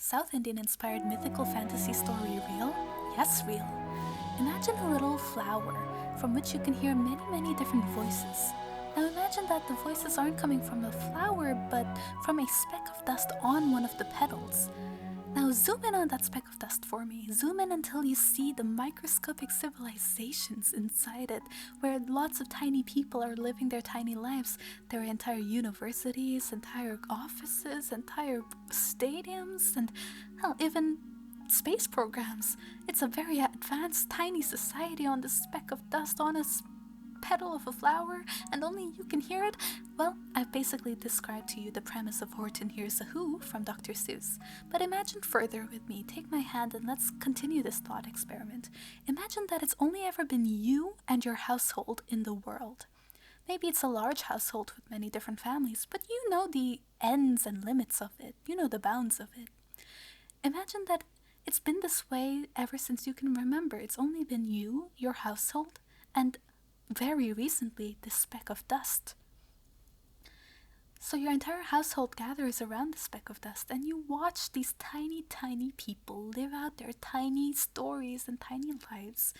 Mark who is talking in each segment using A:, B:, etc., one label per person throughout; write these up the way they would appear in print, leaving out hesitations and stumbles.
A: South Indian inspired mythical fantasy story real? Yes, real. Imagine a little flower from which you can hear many different voices. Now imagine that the voices aren't coming from the flower but from a speck of dust on one of the petals. Now zoom in on that speck of dust for me. Zoom in until you see the microscopic civilizations inside it, where lots of tiny people are living their tiny lives. There are entire universities, entire offices, entire stadiums, and hell, even space programs. It's a very advanced, tiny society on this speck of dust on a petal of a flower, and only you can hear it. Well, I've basically described to you the premise of Horton Hears a Who from Dr. Seuss. But imagine further with me. Take my hand and let's continue this thought experiment. Imagine that it's only ever been you and your household in the world. Maybe it's a large household with many different families, but you know the ends and limits of it. You know the bounds of it. Imagine that it's been this way ever since you can remember. It's only been you, your household, and very recently this speck of dust. So your entire household gathers around the speck of dust and you watch these tiny people live out their tiny stories and tiny lives.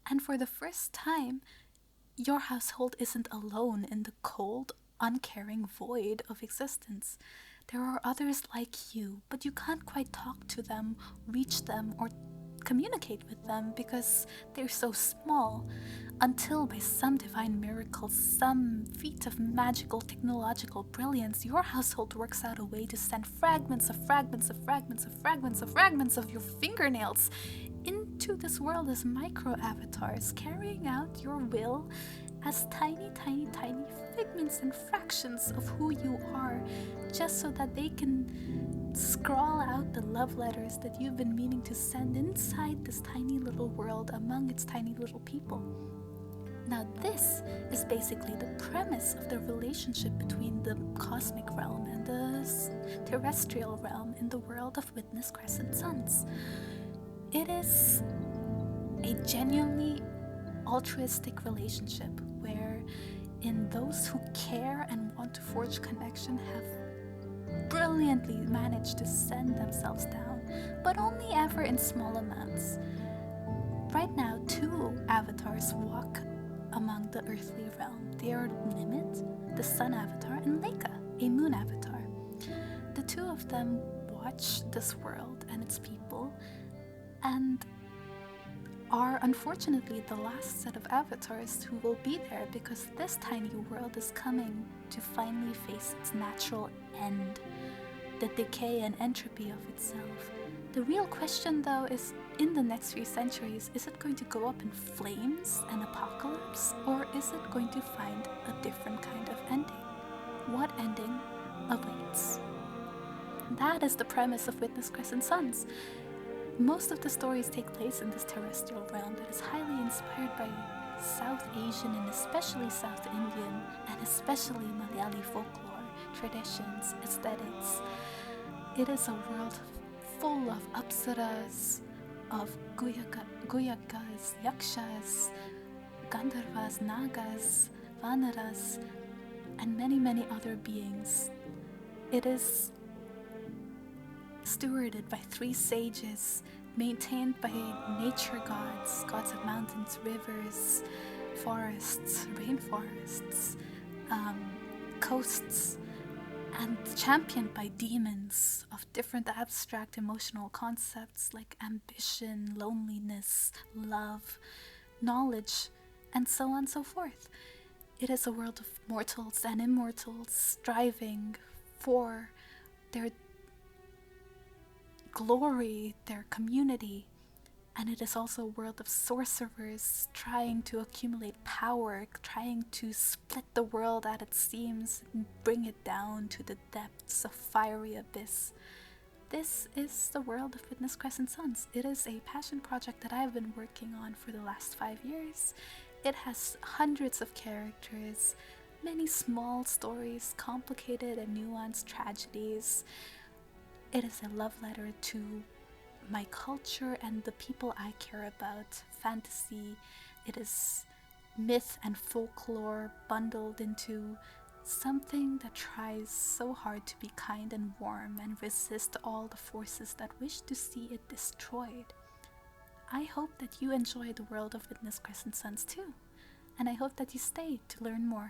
A: And for the first time, your household isn't alone in the cold, uncaring void of existence. There are others like you, but you can't quite talk to them, reach them, or communicate with them because they're so small, until by some divine miracle, some feat of magical technological brilliance, your household works out a way to send fragments of your fingernails into this world as micro avatars, carrying out your will as tiny figments and fractions of who you are, just so that they can scrawl out the love letters that you've been meaning to send inside this tiny little world among its tiny little people. Now this is basically the premise of the relationship between the cosmic realm and the terrestrial realm in the world of Witness Crescent Suns. It is a genuinely altruistic relationship where in those who care and want to forge connection have brilliantly managed to send themselves down, but only ever in small amounts. Right now, 2 avatars walk among the earthly realm. They are Nimit, the sun avatar, and Leica, a moon avatar. The 2 of them watch this world and its people and are unfortunately the last set of avatars who will be there, because this tiny world is coming to finally face its natural end, the decay and entropy of itself. The real question though is, in the next few centuries, is it going to go up in flames and apocalypse, or is it going to find a different kind of ending? What ending awaits? That is the premise of Witness Crescent Suns. Most of the stories take place in this terrestrial realm that is highly inspired by South Asian and especially South Indian and especially Malayali folklore, traditions, aesthetics. It is a world full of apsaras, of guyakas, yakshas, gandharvas, nagas, vanaras, and many other beings. It is stewarded by 3 sages, maintained by nature gods, gods of mountains, rivers, forests, rainforests, coasts, and championed by demons of different abstract emotional concepts like ambition, loneliness, love, knowledge, and so on and so forth. It is a world of mortals and immortals striving for their glory, their community, and it is also a world of sorcerers trying to accumulate power, trying to split the world at its seams and bring it down to the depths of fiery abyss. This is the world of Witness Crescent Suns. It is a passion project that I've been working on for the last 5 years. It has hundreds of characters, many small stories, complicated and nuanced tragedies. It is a love letter to my culture and the people I care about. Fantasy. It is myth and folklore bundled into something that tries so hard to be kind and warm and resist all the forces that wish to see it destroyed. I hope that you enjoy the world of Witness Crescent Suns too, and I hope that you stay to learn more.